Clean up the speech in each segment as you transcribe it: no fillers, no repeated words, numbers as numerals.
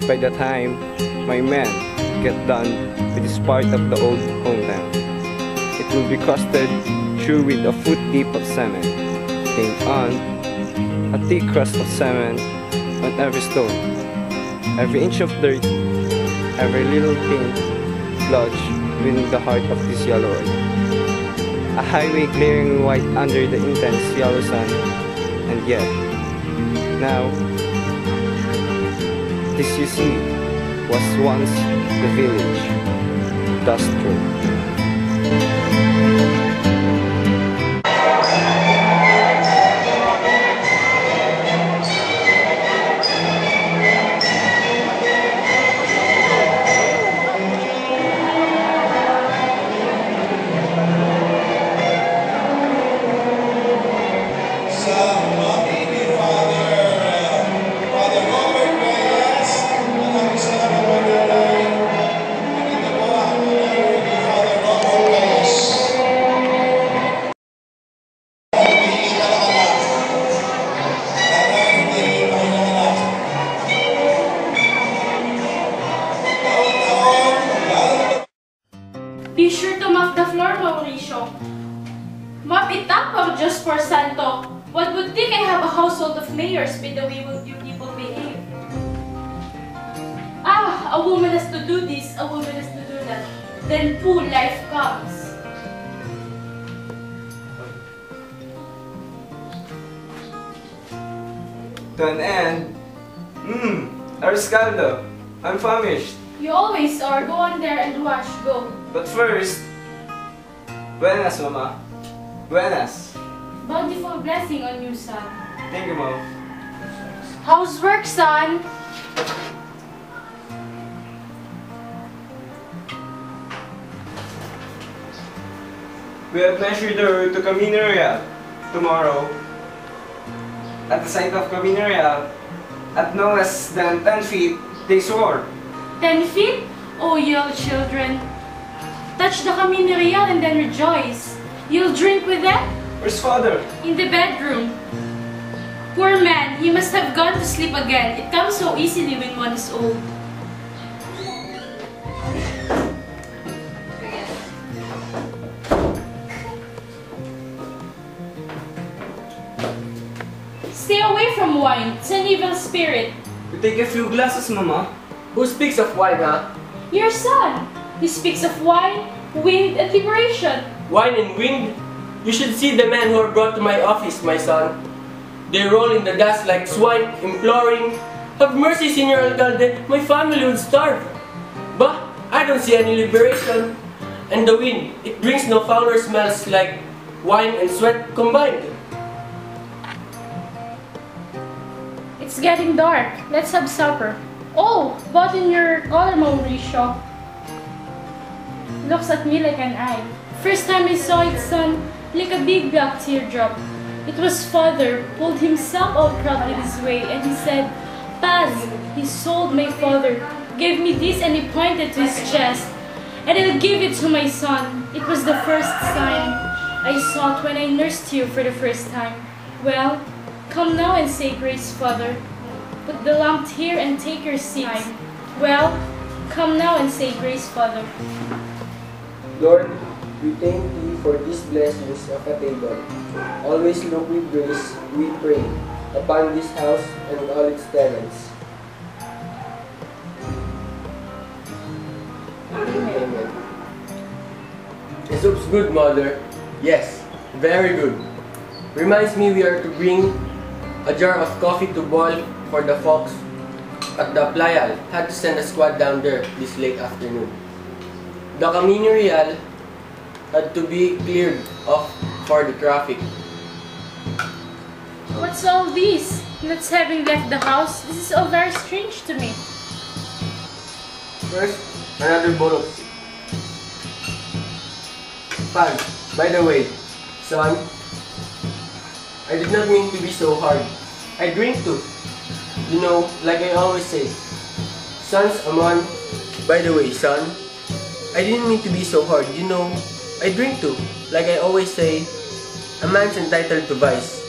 By the time my men get done with this part of the old hometown, it will be crusted through with a foot deep of cement, paint on, a thick crust of cement on every stone, every inch of dirt, every little thing lodged within the heart of this yellow earth. A highway glaring white under the intense yellow sun, and yet, now, this you see was once the village, Dust Road. Be sure to mop the floor, Mauricio. Mop it up or just for Santo. One would think I have a household of mayors by the way you people behave. Ah, a woman has to do this, a woman has to do that. Then poo, life comes. To an end. Ariscaldo, I'm famished. You always are. Go on there and wash. Go. But first, buenas, Mama. Buenas. Bountiful blessing on you, son. Thank you, Mom. How's work, son? We have measured the route to Camino Real tomorrow. At the site of Camino Real, at no less than 10 feet, they swore. 10 feet? Oh, you children. Touch the Camino Real and then rejoice. You'll drink with them? Where's Father? In the bedroom. Poor man, he must have gone to sleep again. It comes so easily when one is old. Stay away from wine. It's an evil spirit. We take a few glasses, Mama. Who speaks of wine, huh? Your son. He speaks of wine, wind, and liberation. Wine and wind? You should see the men who are brought to my office, my son. They roll in the dust like swine, imploring, "Have mercy, Senor Alcalde, my family would starve." But I don't see any liberation. And the wind, it brings no fouler smells like wine and sweat combined. It's getting dark. Let's have supper. Oh, bought in your collar, Mauricio. Looks at me like an eye. First time I saw it, son, like a big black teardrop. It was Father, pulled himself out proud with his way, and he said, "Paz, he sold my father, gave me this," and he pointed to his chest. "And I'll give it to my son." It was the first sign I saw it when I nursed you for the first time. Well, come now and say grace, Father. Put the lamp here and take your seat. Well, come now and say grace, Father. Lord, we thank Thee for these blessings of a table. Always look with grace, we pray, upon this house and all its tenants. Amen. The soup's good, Mother. Yes, very good. Reminds me we are to bring a jar of coffee to boil for the folks at the Playal. Had to send a squad down there this late afternoon. The Camino Real had to be cleared off for the traffic. What's all this? Not having left the house, this is all very strange to me. First, another bowl of soup. Pag, by the way, son, I did not mean to be so hard. I drink too. You know, like I always say, son's a man. By the way, son, I didn't mean to be so hard. You know, I drink too. Like I always say, a man's entitled to vice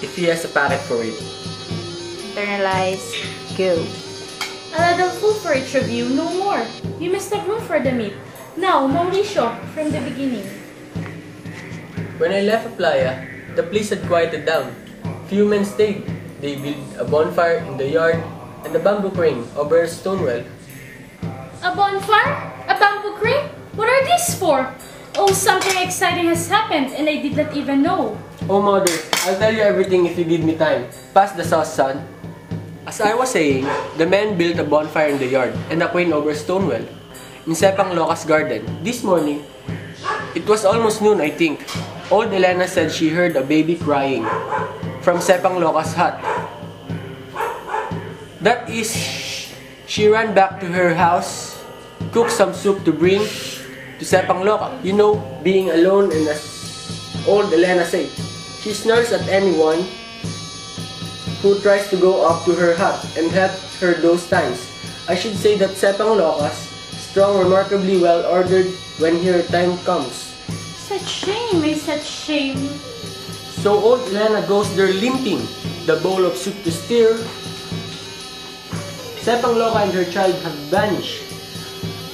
if he has a packet for it. Internalize. Go. A little food for each of you, no more. You must have room for the meat. Now, Mauricio, from the beginning. When I left Playa, the place had quieted down. Few men stayed. They built a bonfire in the yard and a bamboo crane over a stone well. A bonfire? A bamboo crane? What are these for? Oh, something exciting has happened and I did not even know. Oh, Mother, I'll tell you everything if you give me time. Pass the sauce, son. As I was saying, the men built a bonfire in the yard and a crane over a stone well in Sepang Loca's garden. This morning, it was almost noon, I think. Old Elena said she heard a baby crying from Sepang Loca's hut. That is, she ran back to her house, cooked some soup to bring to Sepang Loca. You know, being alone, and as old Elena said, she snarls at anyone who tries to go up to her hut and help her those times. I should say that Sepang Loca's strong, remarkably well ordered when her time comes. Such shame, such shame. So old Elena goes there limping, the bowl of soup to stir. Sepang Loca and her child have vanished.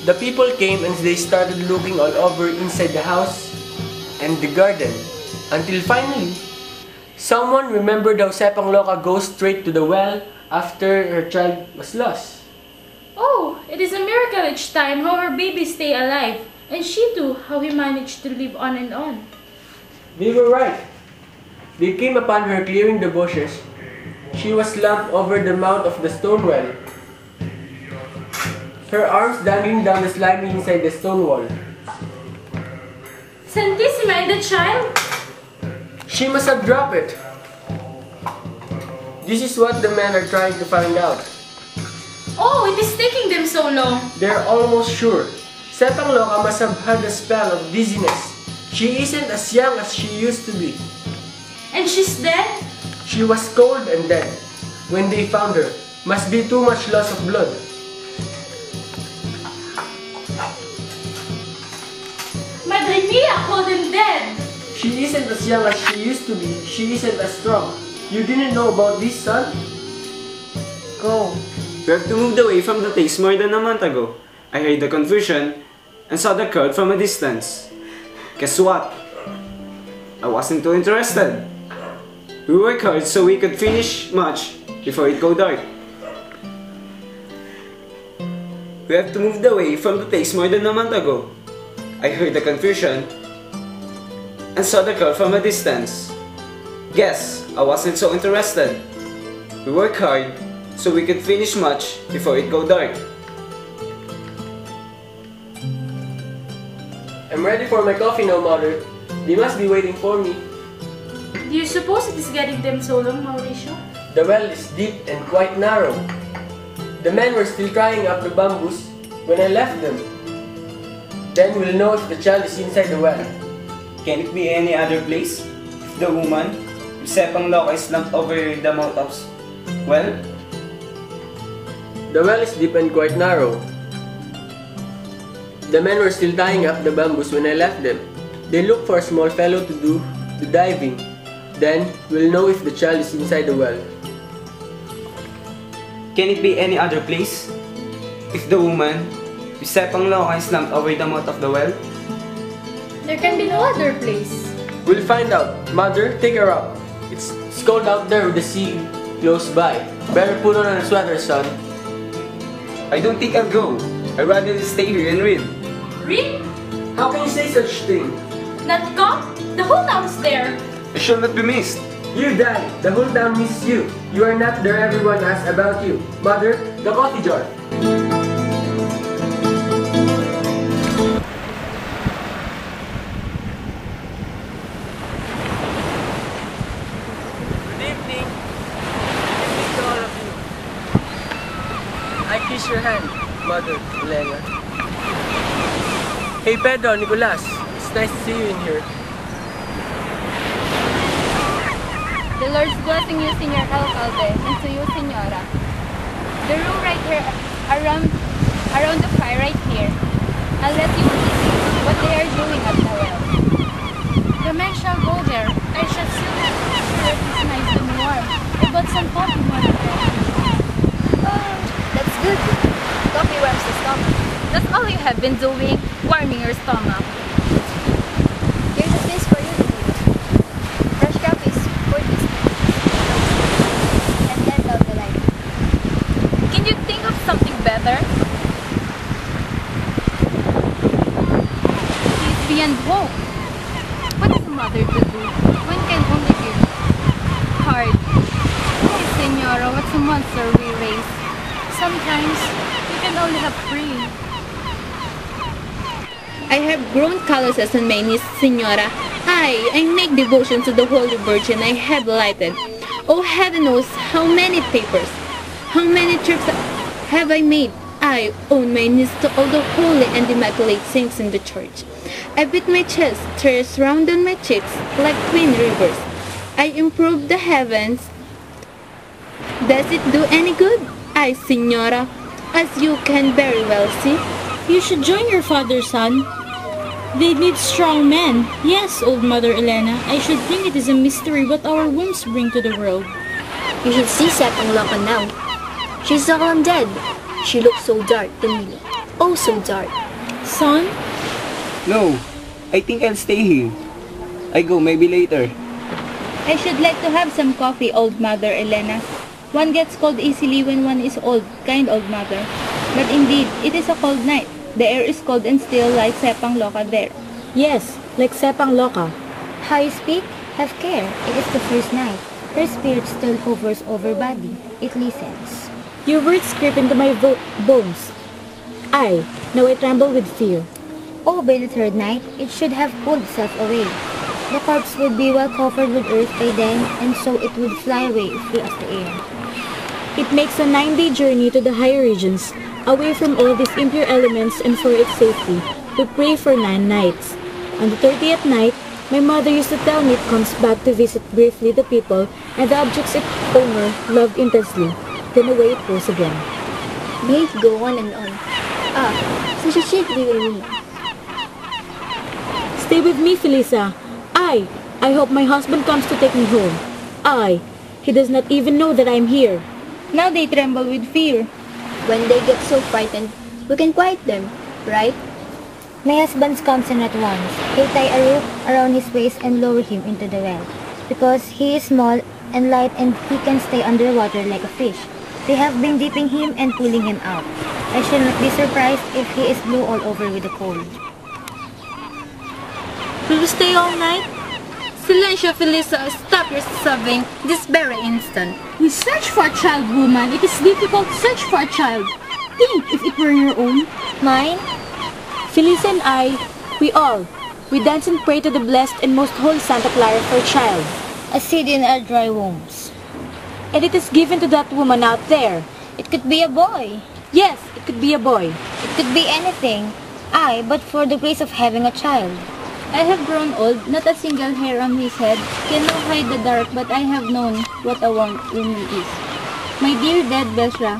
The people came and they started looking all over inside the house and the garden, until finally, someone remembered how Sepang Loca goes straight to the well after her child was lost. Oh, it is a miracle each time how her babies stay alive. And she too, how he managed to live on and on. They were right. They came upon her clearing the bushes. She was slumped over the mouth of the stone well, her arms dangling down the slimy inside the stone wall. Santissima, and the child? She must have dropped it. This is what the men are trying to find out. Oh, it is taking them so long. They're almost sure. Sepang Loca must have had a spell of dizziness. She isn't as young as she used to be. And she's dead? She was cold and dead when they found her. Must be too much loss of blood. Madre mia, cold and dead. She isn't as young as she used to be. She isn't as strong. You didn't know about this, son? Go. We have to move away from the place more than a month ago. I heard the confusion and saw the crowd from a distance. Guess what? I wasn't too interested. We worked hard so we could finish much before it go dark. We have to move away from the place more than a month ago. I heard the confusion and saw the crowd from a distance. Guess I wasn't so interested. We worked hard so we could finish much before it go dark. I'm ready for my coffee now, Mother. They must be waiting for me. Do you suppose it is getting them so long, Mauricio? The well is deep and quite narrow. The men were still trying up the bamboos when I left them. Then we'll know if the child is inside the well. Can it be any other place? If the woman, if Sepang Loca is slumped over the mouth of well? The well is deep and quite narrow. The men were still tying up the bamboos when I left them. They looked for a small fellow to do the diving. Then we'll know if the child is inside the well. Can it be any other place? If the woman, if Sepang Loca is slumped over the mouth of the well? There can be no other place. We'll find out. Mother, take her up. It's cold out there with the sea close by. Better put on a sweater, son. I don't think I'll go. I'd rather stay here and read. Read? How can you say such thing? Not come? The whole town's there. I shall not be missed. You, Daddy. The whole town misses you. You are not there. Everyone asks about you. Mother, the coffee jar. Good evening. Good evening to all of you. I kiss your hand, Mother Elena. Hey Pedro, Nicolas. It's nice to see you in here. The Lord's blessing you, Senor Alcalde, and to you, Senora. The room right here, around the fire right here. I'll let you see what they are doing at the well. The men shall go there. I shall still have to be sure it is nice and warm. I bought some coffee for them. Oh, that's good. you have been doing? Warming your stomach. Here's a place for you to eat. Fresh coffee is for this and let out the light. Can you think of something better? He's beyond hope. What is a mother to do? One can only give hard. Hey, Senora, what's a monster we raise? Sometimes we can only have three. I have grown calluses on my knees, Senora. I make devotion to the Holy Virgin I have lighted. Oh, heaven knows how many papers, how many trips have I made. I own my knees to all the holy and immaculate saints in the church. I beat my chest, tears round on my cheeks like twin rivers. I improve the heavens. Does it do any good? I, Senora, as you can very well see. You should join your father, son. They need strong men. Yes, old Mother Elena, I should think it is a mystery what our wombs bring to the world. You should see Sepang Loca now. She's all dead. She looks so dark to me. Oh, so dark. Son? No, I think I'll stay here. I go maybe later. I should like to have some coffee, old Mother Elena. One gets cold easily when one is old, kind old mother. But indeed, it is a cold night. The air is cold and still like Sepang Loca there. Yes, like Sepang Loca. How you speak? Have care. It is the first night. Her spirit still hovers over body. It listens. Your words creep into my bones. Now I tremble with fear. Oh, by the third night, it should have pulled itself away. The corpse would be well covered with earth by then, and so it would fly away free as the air. It makes a 9-day journey to the higher regions, away from all these impure elements, and for its safety, we pray for 9 nights. On the 30th night, my mother used to tell me it comes back to visit briefly the people and the objects its owner loved intensely. Then away it goes again. May it go on and on. So she should be with me. Stay with me, Felisa. I hope my husband comes to take me home. He does not even know that I am here. Now they tremble with fear. When they get so frightened, we can quiet them, right? My husband comes in at once. He'll tie a rope around his waist and lower him into the well. Because he is small and light and he can stay underwater like a fish. They have been dipping him and pulling him out. I shall not be surprised if he is blue all over with the cold. Will you stay all night? Silencio, Felisa. Stop your sobbing this very instant. We search for a child, woman. It is difficult to search for a child. Think if it were your own. Mine? Felisa and we dance and pray to the blessed and most holy Santa Clara for a child. A seed in our dry wombs. And it is given to that woman out there. It could be a boy. Yes, it could be a boy. It could be anything. But for the grace of having a child. I have grown old, not a single hair on his head can now hide the dark, but I have known what a woman is. My dear dead Besra,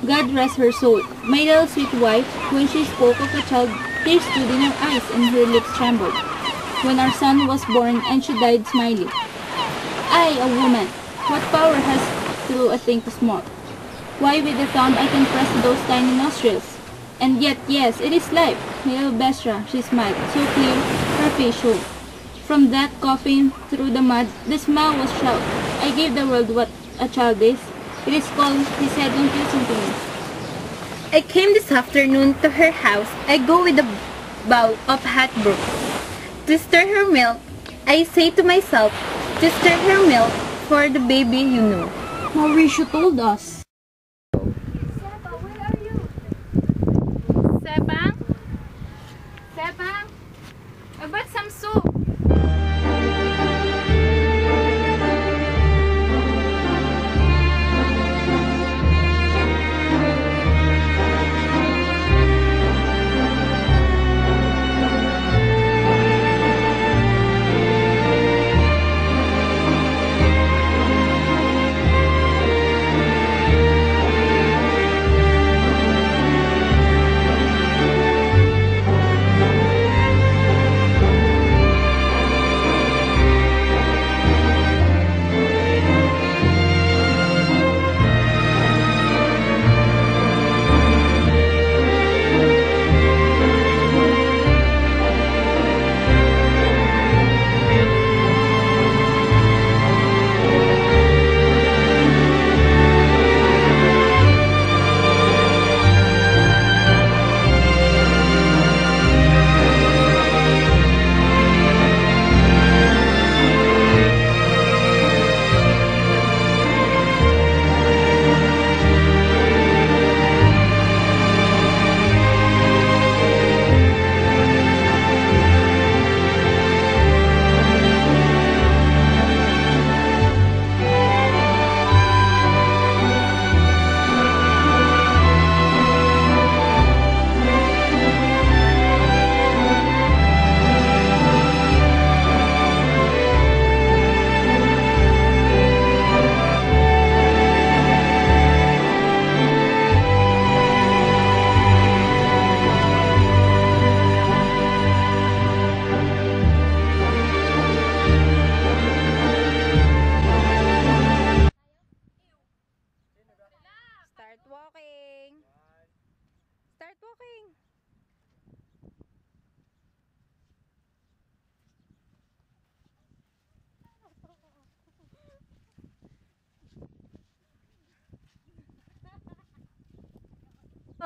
God rest her soul. My little sweet wife, when she spoke of a child, tears stood in her eyes and her lips trembled. When our son was born and she died smiling. I, a woman, what power has to do a thing too small? Why with the thumb I can press those tiny nostrils? And yet, yes, it is life. My little Besra, she smiled, so clear, her face showed. From that coffin, through the mud, the smile was shout. I gave the world what a child is. It is called, he said, don't listen to me. I came this afternoon to her house. I go with a bowl of hot broth. To stir her milk, I say to myself, to stir her milk for the baby you know. Mauricio told us. Sepang? Sepang? About some soup.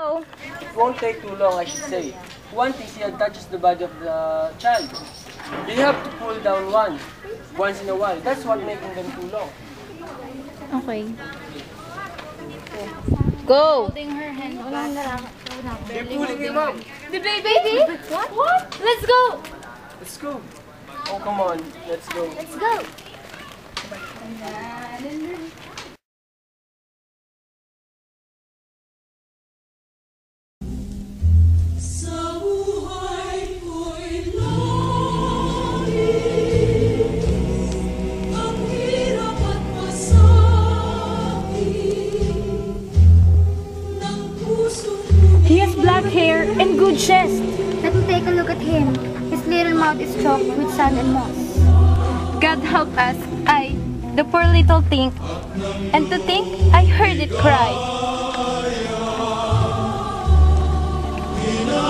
Oh, It won't take too long, I should say. One TCL touches the body of the child. They have to pull down once in a while. That's what making them too long. okay. Go! Holding her hand back. They're pulling him up. The baby? What? Let's go! Let's go. Oh, come on. Let's go. Let's go. Sa buhay ko'y langit, ang hirap at masakit ng pusong He has black hair and good chest. Let me take a look at him. His little mouth is choked with sand and moss. God help us, the poor little thing. And to think, I heard it cry.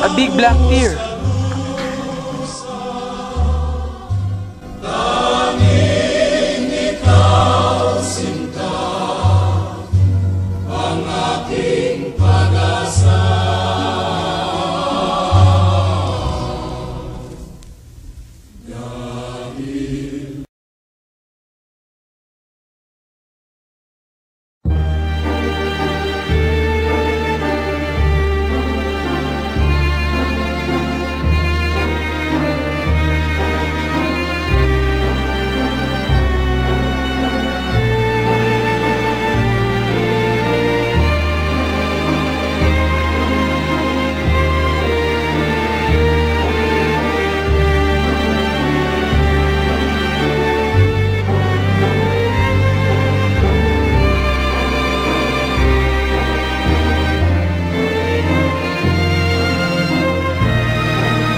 A big black tear.